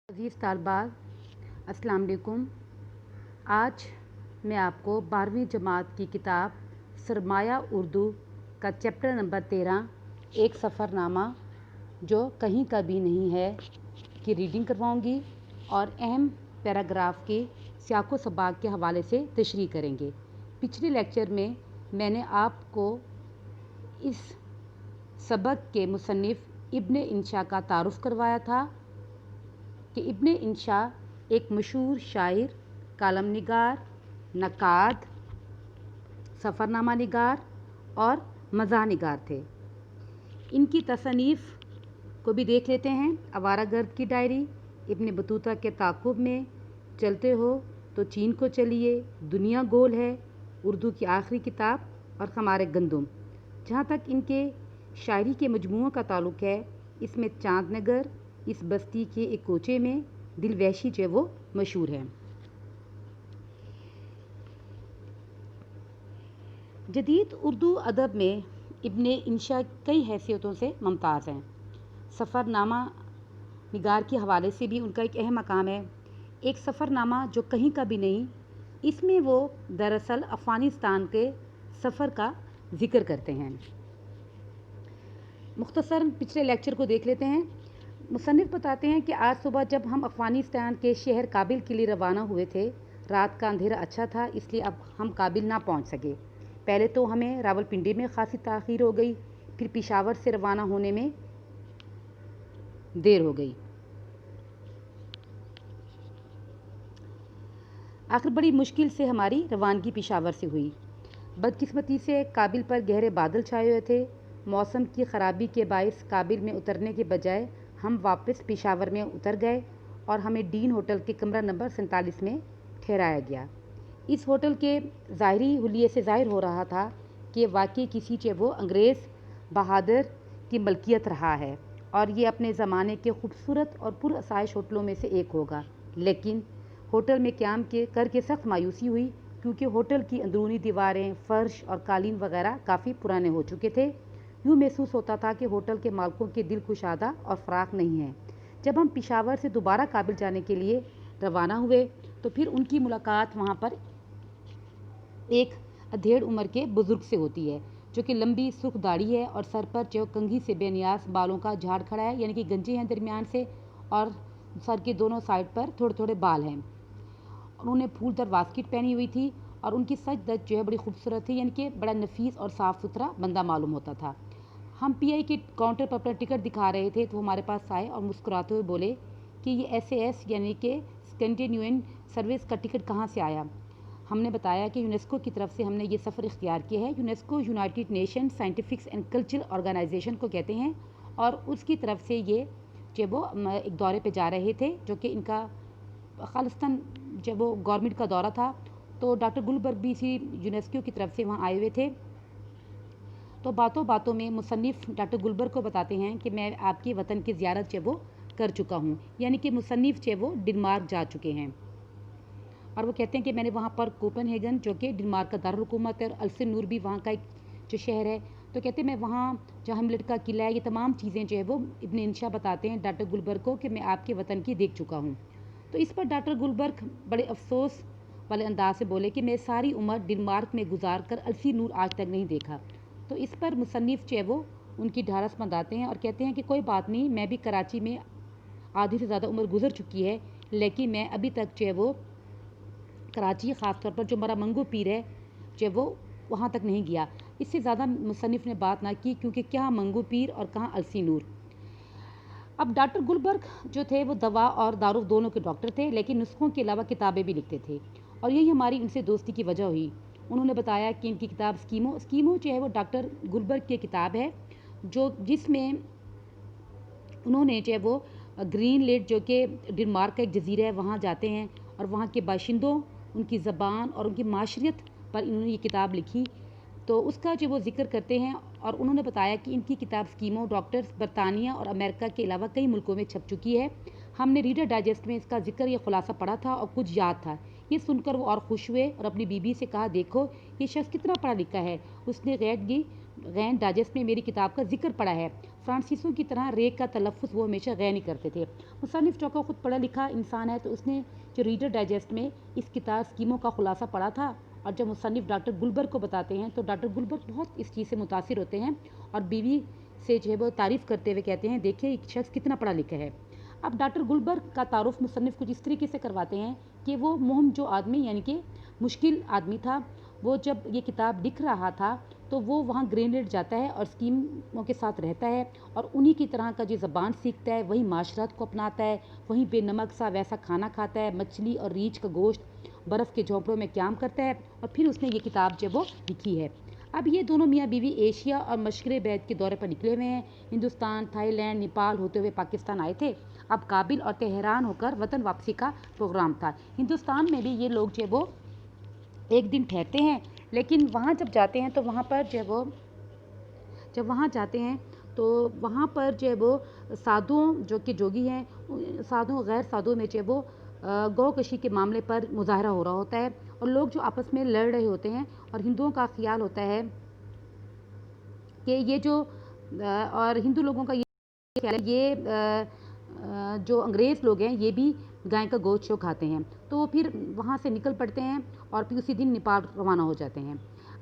अज़ीज़ तालबात अस्सलाम वालेकुम। आज मैं आपको 12वीं जमात की किताब सरमाया उर्दू का चैप्टर नंबर 13 एक सफ़रनामा जो कहीं का भी नहीं है की रीडिंग करवाऊंगी और अहम पैराग्राफ के सियाको सबाक के हवाले से तशरीह करेंगे। पिछले लेक्चर में मैंने आपको इस सबक के मुसन्निफ़ इब्ने इंशा का तारुफ़ करवाया था कि इब्ने इंशा एक मशहूर शायर, कालम निगार, नक़ाद, सफ़रनामा निगार और मज़ाह निगार थे। इनकी तसनीफ़ को भी देख लेते हैं। आवारागर्द की डायरी, इब्ने बतूता के ताक़ुब में, चलते हो तो चीन को चलिए, दुनिया गोल है, उर्दू की आखिरी किताब और ख़मार गंदुम। जहाँ तक इनके शायरी के मजमूओं का ताल्लुक़ है, इसमें चांदनगर, इस बस्ती के एक कोचे में, दिल वहशी जो है वो मशहूर है। जदीद उर्दू अदब में इब्ने इंशा कई हैसियतों से मुमताज़ हैं। सफ़रनामा निगार के हवाले से भी उनका एक अहम मकाम है। एक सफ़रनामा जो कहीं का भी नहीं, इसमें वो दरअसल अफ़गानिस्तान के सफ़र का ज़िक्र करते हैं। मुख्तसर पिछले लेक्चर को देख लेते हैं। मुसन्निफ़ बताते हैं कि आज सुबह जब हम अफ़गानिस्तान के शहर काबिल के लिए रवाना हुए थे, रात का अंधेरा अच्छा था, इसलिए अब हम काबिल ना पहुंच सके। पहले तो हमें रावलपिंडी में खासी ताख़ीर हो गई, फिर पेशावर से रवाना होने में देर हो गई। आखिर बड़ी मुश्किल से हमारी रवानगी पेशावर से हुई। बदकिस्मती से काबिल पर गहरे बादल छाए हुए थे। मौसम की ख़राबी के बायस काबिल में उतरने के बजाय हम वापस पेशावर में उतर गए और हमें डीन होटल के कमरा नंबर 47 में ठहराया गया। इस होटल के ज़ाहरी हुलिये से ज़ाहिर हो रहा था कि वाकई किसी चे वो अंग्रेज़ बहादुर की मलकियत रहा है और ये अपने ज़माने के खूबसूरत और पुरअसाइश होटलों में से एक होगा। लेकिन होटल में क़याम करके सख्त मायूसी हुई, क्योंकि होटल की अंदरूनी दीवारें, फ़र्श और कालीन वगैरह काफ़ी पुराने हो चुके थे। यूँ महसूस होता था कि होटल के मालिकों के दिल कुशादा और फ़राख नहीं है। जब हम पेशावर से दोबारा काबिल जाने के लिए रवाना हुए तो फिर उनकी मुलाकात वहाँ पर एक अधेड़ उम्र के बुज़ुर्ग से होती है, जो कि लंबी सुर्ख दाढ़ी है और सर पर जो कंघी से बेनियाज बालों का झाड़ खड़ा है, यानी कि गंजे हैं दरमियान से, और सर के दोनों साइड पर थोड़े थोड़े बाल हैं। उन्होंने फूलदार वास्किट पहनी हुई थी और उनकी सज धज जो है बड़ी खूबसूरत थी, यानी कि बड़ा नफीस और साफ़ सुथरा बंदा मालूम होता था। हम पीआई के काउंटर पर अपना टिकट दिखा रहे थे तो हमारे पास आए और मुस्कुराते हुए बोले कि ये SAS यानी कि स्कैंडिनेवियन सर्विस का टिकट कहाँ से आया। हमने बताया कि यूनेस्को की तरफ से हमने ये सफ़र इख्तियार किया है। UNESCO United Nation scientific and cultural organisation को कहते हैं और उसकी तरफ से ये जब वो एक दौरे पे जा रहे थे, जो कि इनका खालिस्तान जब वो गवर्नमेंट का दौरा था, तो डॉक्टर गुलबर्ग भी इसी यूनेस्को की तरफ से वहाँ आए हुए थे। तो बातों बातों में मुसन्निफ़ डॉक्टर गुलबर्ग को बताते हैं कि मैं आपके वतन की ज़ियारत जो वो कर चुका हूँ, यानी कि मुसन्निफ़ जो वो डेनमार्क जा चुके हैं। और वो कहते हैं कि मैंने वहाँ पर कोपेनहेगन, जो कि डेनमार्क का दारुल हुकूमत है, और अल्सेनूर भी वहाँ का एक जो शहर है, तो कहते हैं मैं वहाँ जहाँ हेमलेट का किला है, ये तमाम चीज़ें जो है वो इब्ने इंशा बताते हैं डॉक्टर गुलबर्ग को कि मैं आपके वतन की देख चुका हूँ। तो इस पर डॉक्टर गुलबर्ग बड़े अफसोस वाले अंदाज से बोले कि मैं सारी उम्र डेनमार्क में गुजार कर अल्सेनूर आज तक नहीं देखा। तो इस पर मुसन्निफ़ जो है वो उनकी ढारस बंधाते हैं और कहते हैं कि कोई बात नहीं, मैं भी कराची में आधी से ज़्यादा उम्र गुजर चुकी है, लेकिन मैं अभी तक जो है वो कराची ख़ास तौर पर जो मरा मंगू पीर है जो वो वहाँ तक नहीं गया। इससे ज़्यादा मुसन्निफ़ ने बात ना की, क्योंकि क्या मंगू पीर और कहाँ अल्सेनूर। अब डॉक्टर गुलबर्ग जो थे वो दवा और दारू दोनों के डॉक्टर थे, लेकिन नुस्खों के अलावा किताबें भी लिखते थे और यही हमारी उनसे दोस्ती की वजह हुई। उन्होंने बताया कि इनकी किताब स्कीमो जो है वो डॉक्टर गुलबर्ग की किताब है, जो जिसमें उन्होंने जो है वो ग्रीनलैंड, जो कि डेनमार्क का एक जजीरा है, वहाँ जाते हैं और वहाँ के बाशिंदों, उनकी ज़बान और उनकी माशरियत पर इन्होंने ये किताब लिखी, तो उसका जो वो जिक्र करते हैं। और उन्होंने बताया कि इनकी किताब स्कीमो डॉक्टर्स बरतानिया और अमेरिका के अलावा कई मुल्कों में छप चुकी है। हमने रीडर डाइजेस्ट में इसका जिक्र, ये खुलासा पढ़ा था और कुछ याद था। ये सुनकर वो और खुश हुए और अपनी बीबी से कहा, देखो ये शख्स कितना पढ़ा लिखा है। उसने गैर दी غین ڈائجسٹ میں میری کتاب کا ذکر پڑا ہے۔ فرانسیسیوں کی طرح رے کا تلفظ وہ ہمیشہ غین نہیں کرتے تھے۔ مصنف چونکہ خود پڑھا لکھا انسان ہے تو اس نے جو ریڈر ڈائجسٹ میں اس کتاب اسکیموں کا خلاصہ پڑھا تھا، اور جب مصنف ڈاکٹر گلبرگ کو بتاتے ہیں تو ڈاکٹر گلبرگ بہت اس چیز سے متاثر ہوتے ہیں اور بیوی سے جو ہے وہ تعریف کرتے ہوئے کہتے ہیں دیکھیں ایک شخص کتنا پڑھا لکھا ہے۔ اب ڈاکٹر گلبرگ کا تعارف مصنف کچھ اس طریقے سے کرواتے ہیں کہ وہ مہم جو آدمی یعنی کہ مشکل آدمی تھا، وہ جب یہ کتاب لکھ رہا تھا تو وہ وہاں گرینلیڈ جاتا ہے اور اسکیموں کے ساتھ رہتا ہے اور انہی کی طرح کا جو زبان سیکھتا ہے، وہی معاشرت کو اپناتا ہے، وہیں بے نمک سا ویسا کھانا کھاتا ہے، مچھلی اور ریچھ کا گوشت برف کے جھونپڑوں میں قیام کرتا ہے، اور پھر اس نے یہ کتاب جو وہ لکھی ہے۔ اب یہ دونوں میاں بیوی ایشیا اور مشرق بیت کے دورے پر نکلے ہوئے ہیں۔ ہندوستان، تھائی لینڈ، نیپال ہوتے ہوئے پاکستان آئے تھے۔ اب کابل اور تہران ہو کر وطن واپسی کا پروگرام تھا۔ ہندوستان میں بھی یہ لوگ جو وہ ایک دن ٹھہرتے ہیں، لیکن وہاں جب جاتے ہیں تو وہاں پر وہاں پر جو ہے وہ سادھوؤں جو کہ جوگی ہیں، سادھو غیر سادھو میں جو وہ گو کشی کے معاملے پر مظاہرہ ہو رہا ہوتا ہے اور لوگ جو آپس میں لڑ رہے ہوتے ہیں، اور ہندوؤں کا خیال ہوتا ہے کہ یہ جو اور ہندو لوگوں کا یہ خیال ہے یہ جو انگریز لوگ ہیں یہ بھی گائے کا گوشت کھاتے ہیں، تو وہ پھر وہاں سے نکل پڑتے ہیں اور پھر اسی دن نیپال روانہ ہو جاتے ہیں۔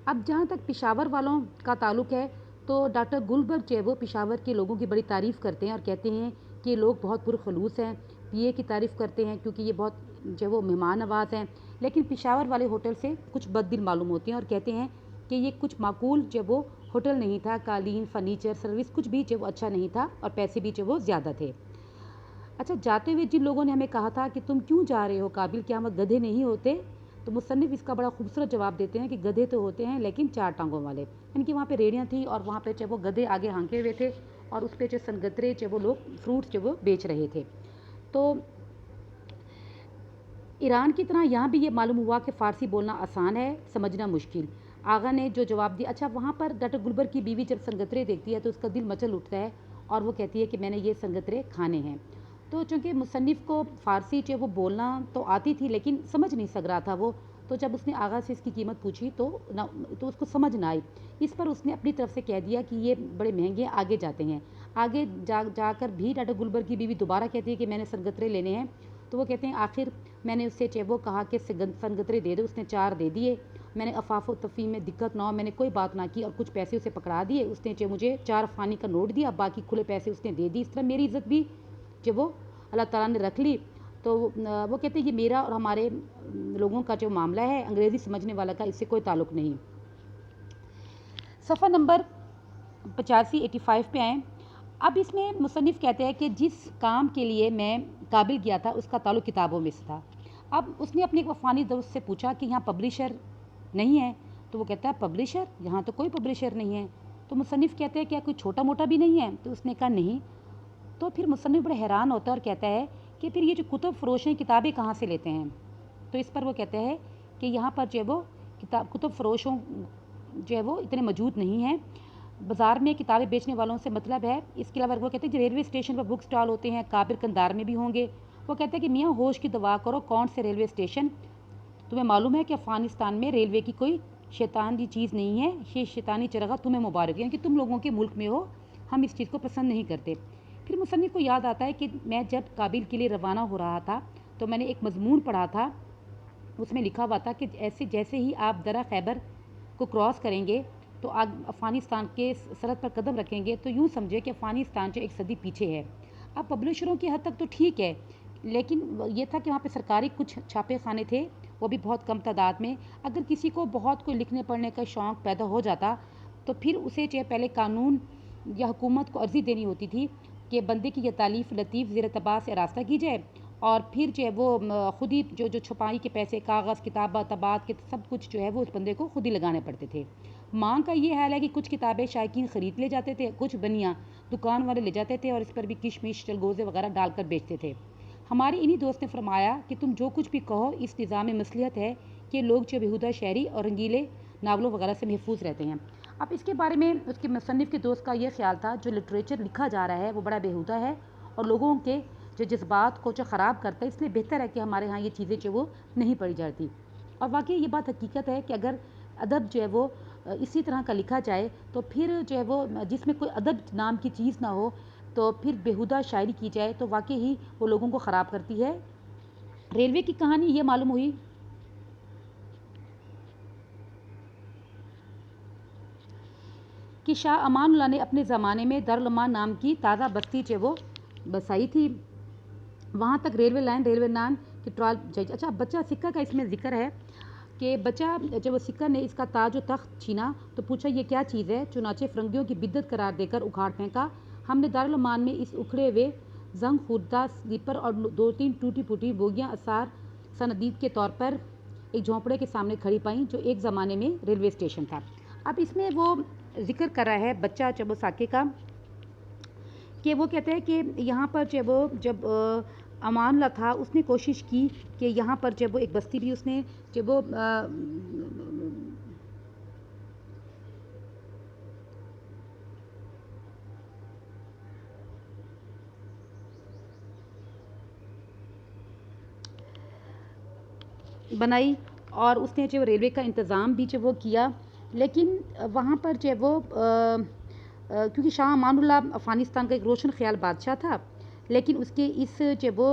اب جہاں تک پشاور والوں کا تعلق ہے تو ڈاکٹر گلبرگ جو ہے وہ پشاور کے لوگوں کی بڑی تعریف کرتے ہیں اور کہتے ہیں کہ یہ لوگ بہت پرخلوص ہیں، پی اے کی تعریف کرتے ہیں کیونکہ یہ بہت جو وہ مہمان نواز ہیں، لیکن پشاور والے ہوٹل سے کچھ بد دل معلوم ہوتے ہیں اور کہتے ہیں کہ یہ کچھ معقول جو وہ ہوٹل نہیں تھا، قالین، فرنیچر، سروس کچھ بھی جو وہ اچھا نہیں تھا اور پیسے بھی جو وہ زیادہ تھے۔ اچھا، جاتے ہوئے جن لوگوں نے ہمیں کہا تھا کہ تم کیوں جا رہے ہو کابل، کیا ہم گدھے نہیں ہوتے؟ تو مصنف اس کا بڑا خوبصورت جواب دیتے ہیں کہ گدھے تو ہوتے ہیں لیکن 4 ٹانگوں والے، یعنی کہ وہاں پہ ریڑیاں تھیں اور وہاں پہ جو وہ گدھے آگے ہانکے ہوئے تھے اور اس پہ جو سنگترے جو وہ لوگ فروٹس جو وہ بیچ رہے تھے۔ تو ایران کی طرح یہاں بھی یہ معلوم ہوا کہ فارسی بولنا آسان ہے، سمجھنا مشکل۔ آغا نے جو جواب دیا، اچھا وہاں پر ڈاکٹر گلبرگ کی بیوی جب سنگترے دیکھتی ہے تو اس کا دل مچل اٹھتا ہے اور وہ کہتی ہے کہ میں نے یہ سنگترے کھانے ہیں۔ تو چونکہ مصنف کو فارسی جو وہ بولنا تو آتی تھی لیکن سمجھ نہیں سک رہا تھا وہ، تو جب اس نے آغا سے اس کی قیمت پوچھی تو اس کو سمجھ نہ آئی۔ اس پر اس نے اپنی طرف سے کہہ دیا کہ یہ بڑے مہنگے، آگے جاتے ہیں۔ آگے جا کر بھی ڈاکٹر گلبرگ کی بیوی دوبارہ کہتی ہے کہ میں نے سنگترے لینے ہیں، تو وہ کہتے ہیں آخر میں نے اس سے وہ کہا کہ سنگترے دے دو، اس نے 4 دے دیے۔ میں نے عفاف و تفہیم میں دقت نہ ہو، میں نے کوئی بات نہ کی اور کچھ پیسے اسے پکڑا دیے، اس نے مجھے 4 افغانی کا نوٹ دیا، باقی کھلے پیسے اس نے دے دی۔ اس طرح میری عزت بھی جو وہ اللہ تعالیٰ نے رکھ لی۔ تو وہ کہتے ہیں یہ میرا اور ہمارے لوگوں کا جو معاملہ ہے، انگریزی سمجھنے والا کا اس سے کوئی تعلق نہیں۔ صفحہ نمبر 85 پہ آئیں۔ اب اس میں مصنف کہتے ہیں کہ جس کام کے لیے میں کابل گیا تھا اس کا تعلق کتابوں میں سے تھا۔ اب اس نے اپنے ایک افغانی دوست سے پوچھا کہ یہاں پبلشر نہیں ہے؟ تو وہ کہتا ہے پبلشر؟ یہاں تو کوئی پبلشر نہیں ہے۔ تو مصنف کہتے ہیں کیا کوئی چھوٹا موٹا بھی نہیں ہے؟ تو اس نے کہا نہیں۔ تو پھر مصنف بڑے حیران ہوتا ہے اور کہتا ہے کہ پھر یہ جو کتب فروش ہیں کتابیں کہاں سے لیتے ہیں؟ تو اس پر وہ کہتے ہیں کہ یہاں پر جو ہے وہ کتب فروشوں جو ہے وہ اتنے موجود نہیں ہیں، بازار میں کتابیں بیچنے والوں سے مطلب ہے۔ اس کے علاوہ وہ کہتے ہیں جو ریلوے اسٹیشن پر بک سٹال ہوتے ہیں، کابل کندار میں بھی ہوں گے۔ وہ کہتے ہیں کہ میاں ہوش کی دعا کرو، کون سے ریلوے اسٹیشن؟ تمہیں معلوم ہے کہ افغانستان میں ریلوے کی کوئی شیطانی چیز نہیں ہے، یہ شیطانی چرغہ تمہیں مبارک ہے کہ تم لوگوں کے ملک میں ہو، ہم اس چیز کو پسند نہیں کرتے۔ پھر مصنف کو یاد آتا ہے کہ میں جب کابل کے لیے روانہ ہو رہا تھا تو میں نے ایک مضمون پڑھا تھا، اس میں لکھا ہوا تھا کہ جیسے ہی آپ درہ خیبر کو کراس کریں گے تو افغانستان کے سرحد پر قدم رکھیں گے تو یوں سمجھے کہ افغانستان جو 1 صدی پیچھے ہے۔ اب پبلشروں کی حد تک تو ٹھیک ہے، لیکن یہ تھا کہ وہاں پہ سرکاری کچھ چھاپے خانے تھے، وہ بھی بہت کم تعداد میں۔ اگر کسی کو بہت کوئی لکھنے پڑھنے کا شوق پیدا ہو جاتا تو پھر اسے جو پہلے قانون یا حکومت کو عرضی دینی ہوتی تھی کہ بندے کی یہ تالیف لطیف زیر طباع سے آراستہ کی جائے، اور پھر جو ہے وہ خود ہی جو چھپائی کے پیسے، کاغذ، کتابت، طباعت کے سب کچھ جو ہے وہ اس بندے کو خود ہی لگانے پڑتے تھے۔ مانگ کا یہ حال ہے کہ کچھ کتابیں شائقین خرید لے جاتے تھے، کچھ بنیاں دکان والے لے جاتے تھے اور اس پر بھی کشمش، چلگوزے وغیرہ ڈال کر بیچتے تھے۔ ہمارے انہی دوست نے فرمایا کہ تم جو کچھ بھی کہو، اس نظام میں مصلحت ہے کہ لوگ جو بیہودہ شاعری اور رنگیلے ناولوں وغیرہ سے محفوظ رہتے ہیں۔ اب اس کے بارے میں اس کے مصنف کے دوست کا یہ خیال تھا جو لٹریچر لکھا جا رہا ہے وہ بڑا بیہودہ ہے اور لوگوں کے جو جذبات کو جو خراب کرتا ہے، اس لیے بہتر ہے کہ ہمارے ہاں یہ چیزیں جو وہ نہیں پڑھی جاتی۔ اور واقعی یہ بات حقیقت ہے کہ اگر ادب جو ہے وہ इसी तरह का लिखा जाए तो फिर जो है वो जिसमें कोई अदब नाम की चीज़ ना हो, तो फिर बेहुदा शायरी की जाए तो वाकई ही वो लोगों को ख़राब करती है। रेलवे की कहानी ये मालूम हुई कि शाह अमानुल्लाह ने अपने ज़माने में दारुल अमान नाम की ताज़ा बस्ती जो वो बसाई थी। वहाँ तक रेलवे लाइन की ट्रॉल जज। अच्छा, बच्चा सिक्का का इसमें जिक्र है कि बच्चा जब वो सिक्का ने इसका ताज व तख्त छीना तो पूछा ये क्या चीज़ है। चुनाचे फ़िरंगियों की बिद्दत करार देकर उखाड़ फेंका। हमने दारुल अमान में इस उखड़े हुए जंग खुर्दा स्लीपर और 2-3 टूटी फूटी बोगियाँ आसार सनदीद के तौर पर एक झोंपड़े के सामने खड़ी पाई जो एक ज़माने में रेलवे स्टेशन था। अब इसमें वो जिक्र कर रहा है बच्चा चबो साके का कि वो कहते हैं कि यहाँ पर जब अमानुल्लाह था उसने कोशिश की कि यहाँ पर जब वो एक बस्ती भी उसने जब वो बनाई और उसने जो रेलवे का इंतज़ाम भी जो वो किया। लेकिन वहाँ पर जो वो क्योंकि शाह अमानुल्लाह अफ़गानिस्तान का एक रोशन ख्याल बादशाह था, लेकिन उसके इस जो वो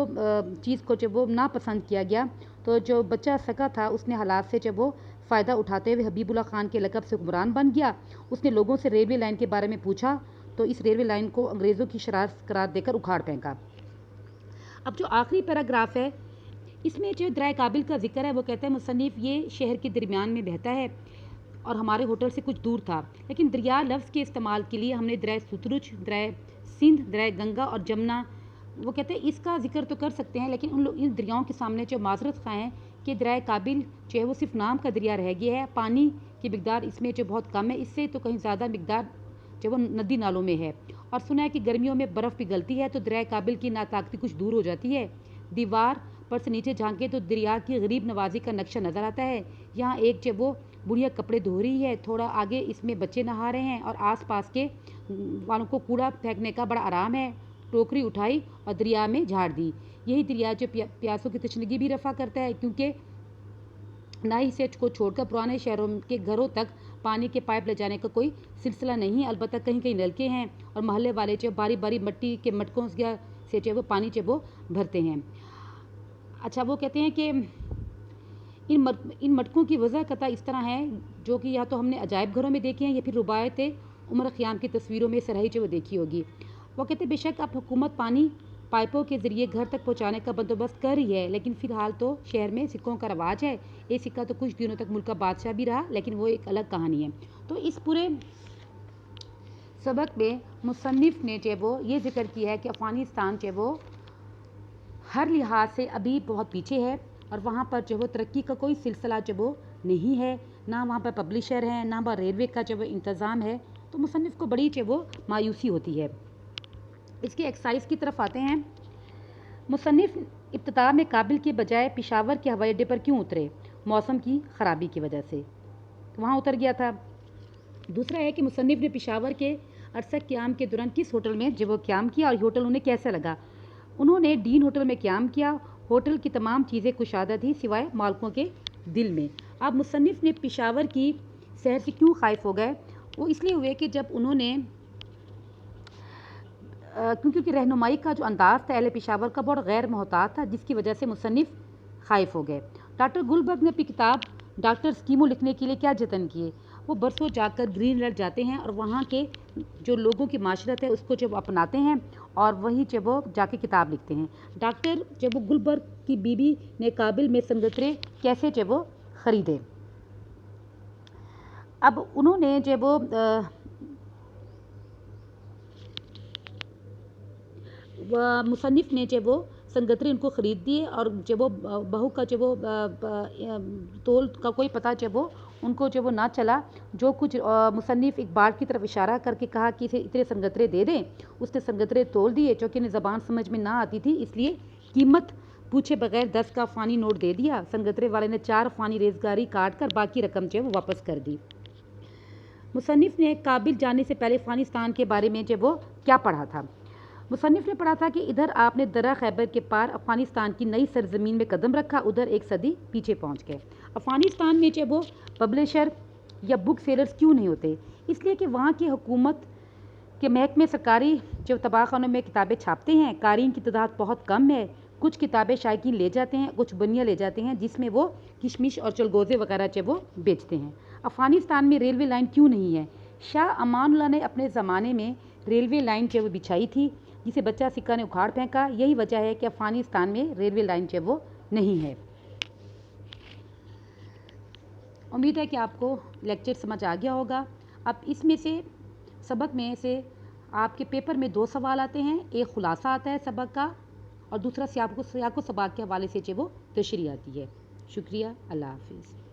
चीज़ को जब वो नापसंद किया गया तो जो बच्चा सका था उसने हालात से जब वो फ़ायदा उठाते हुए हबीबुल्लाह खान के लक़ब से हुक्मरान बन गया। उसने लोगों से रेलवे लाइन के बारे में पूछा तो इस रेलवे लाइन को अंग्रेज़ों की शरारत करार देकर उखाड़ फेंका। अब जो आखिरी पैराग्राफ है इसमें जो दरिया काबिल का जिक्र है वो कहता है मुसन्निफ़ ये शहर के दरमियान में बहता है और हमारे होटल से कुछ दूर था, लेकिन दरिया लफ्ज़ के इस्तेमाल के लिए हमने दरिया सतलुज, दरिया सिंध, दरिया गंगा और जमुना, वो कहते हैं इसका जिक्र तो कर सकते हैं, लेकिन इन दरियाओं के सामने जो माजरत खां हैं कि दरिया काबिल जो है वो सिर्फ नाम का दरिया रह गया है। पानी की मिकदार इसमें जो बहुत कम है, इससे तो कहीं ज़्यादा मिकदार जो वो नदी नालों में है। और सुना है कि गर्मियों में बर्फ़ पिघलती है तो दरिया काबिल की नाताकती कुछ दूर हो जाती है। दीवार पर से नीचे झांके तो दरिया की गरीब नवाजी का नक्शा नज़र आता है। यहाँ एक जब वो बुढ़िया कपड़े धो रही है, थोड़ा आगे इसमें बच्चे नहा रहे हैं और आसपास के वालों को कूड़ा फेंकने का बड़ा आराम है। टोकरी उठाई और दरिया में झाड़ दी। यही दरिया जो प्यासों की तशनगी भी रफ़ा करता है, क्योंकि ना ही से को छोड़कर पुराने शहरों के घरों तक पानी के पाइप ले जाने का कोई सिलसिला नहीं। अलबत्ता कहीं कहीं नलके हैं और मोहल्ले वाले जो बारी बारी मिट्टी के मटकों से जो वो पानी जो वो भरते हैं। अच्छा, वो कहते हैं कि इन मटकों की वजह कता इस तरह है जो कि या तो हमने अजायब घरों में देखे हैं या फिर रुबायत उमर ख़याम की तस्वीरों में सराही जो वो देखी होगी। वो कहते बेशक अब हुकूमत पानी पाइपों के ज़रिए घर तक पहुंचाने का बंदोबस्त कर रही है, लेकिन फ़िलहाल तो शहर में सिक्कों का रवाज है। ये सिक्का तो कुछ दिनों तक मुल्क का बादशाह भी रहा, लेकिन वो एक अलग कहानी है। तो इस पूरे सबक में मुसन्निफ़ ने जो वो ये जिक्र किया है कि अफ़गानिस्तान जो वो हर लिहाज से अभी बहुत पीछे है और वहाँ पर जो वो तरक्की का कोई सिलसिला जो वो नहीं है, ना वहाँ पर पब्लिशर हैं, ना वहाँ रेलवे का जो वो इंतज़ाम है। तो मुसन्निफ़ को बड़ी जो वो मायूसी होती है। इसके एक्साइज की तरफ आते हैं। मुसन्निफ़ इब्तिदा में काबिल के बजाय पेशावर के हवाई अड्डे पर क्यों उतरे? मौसम की ख़राबी की वजह से वहाँ उतर गया था। दूसरा है कि मुसन्निफ़ ने पेशावर के अरसा क़याम के दौरान किस होटल में जब वो क़याम किया और होटल उन्हें कैसा लगा? उन्होंने डीन होटल में क़याम किया। होटल की तमाम चीज़ें कुशादा थी सिवाय मालिकों के दिल में। अब मुसन्निफ़ ने पेशावर की शहर से क्यों ख़ाइफ़ हो गए? वो इसलिए हुए कि जब उन्होंने क्योंकि रहनुमाई का जो अंदाज़ था अहले पेशावर का बहुत गैर मोहतात था, जिसकी वजह से मुसन्निफ़ ख़ाइफ़ हो गए। डॉक्टर गुलबर्ग ने अपनी किताब डॉक्टर स्कीमो लिखने के लिए क्या जतन किए? वो बरसों जाकर ग्रीनलैंड जाते हैं और वहाँ के जो लोगों की माशरत है उसको जब अपनाते हैं और वही जब वो जाके किताब लिखते हैं। डॉक्टर जब वो गुलबर्ग की बीबी ने काबिल में संगतरे कैसे जब वो ख़रीदे? अब उन्होंने जब वो मुसन्निफ़ ने जब वो संगतरे उनको ख़रीद दिए और जब वो बहू का जब वो तोल का कोई पता जब वो उनको जब वो ना चला, जो कुछ मुसन्निफ़ इकबाल की तरफ इशारा करके कहा कि इसे इतने संगतरे दे दें, उसने संगतरे तोल दिए। चूँकि इन्हें ज़बान समझ में ना आती थी इसलिए कीमत पूछे बगैर 10 का फ़ानी नोट दे दिया। संगतरे वाले ने 4 फ़ानी रेज़गारी काट कर बाकी रकम जो है वो वापस कर दी। मुसन्निफ़ ने काबिल जाने से पहले अफ़गानिस्तान के बारे में जब वो क्या पढ़ा था? मुसन्निफ़ ने पढ़ा था कि इधर आपने दर्रा खैबर के पार अफ़गानिस्तान की नई सरजमीन में कदम रखा, उधर एक सदी पीछे पहुंच गए। अफ़गानिस्तान में जब वो पब्लिशर یا بک سیلرز کیوں نہیں ہوتے؟ اس لیے کہ وہاں کی حکومت کے محکمے سرکاری جو طباع خانوں میں کتابیں چھاپتے ہیں، قارئین کی تعداد بہت کم ہے. کچھ کتابیں شائقین لے جاتے ہیں، کچھ بنیا لے جاتے ہیں جس میں وہ کشمش اور چلگوزے وغیرہ وہ بیچتے ہیں. افغانستان میں ریلوے لائن کیوں نہیں ہے؟ شاہ امان اللہ نے اپنے زمانے میں ریلوے لائن وہ بچھائی تھی جسے بچہ سکہ نے اکھاڑ پھینکا. یہی وجہ ہے کہ افغانستان میں ریلوے لائن وہ نہیں ہے. امید ہے کہ آپ کو لیکچر سمجھ آ گیا ہوگا. اب اس میں سے سبق میں سے آپ کے پیپر میں 2 سوال آتے ہیں. ایک خلاصہ آتا ہے سبق کا اور دوسرا سیاق و سباق کے حوالے سے وہ تشریح آتی ہے. شکریہ. اللہ حافظ.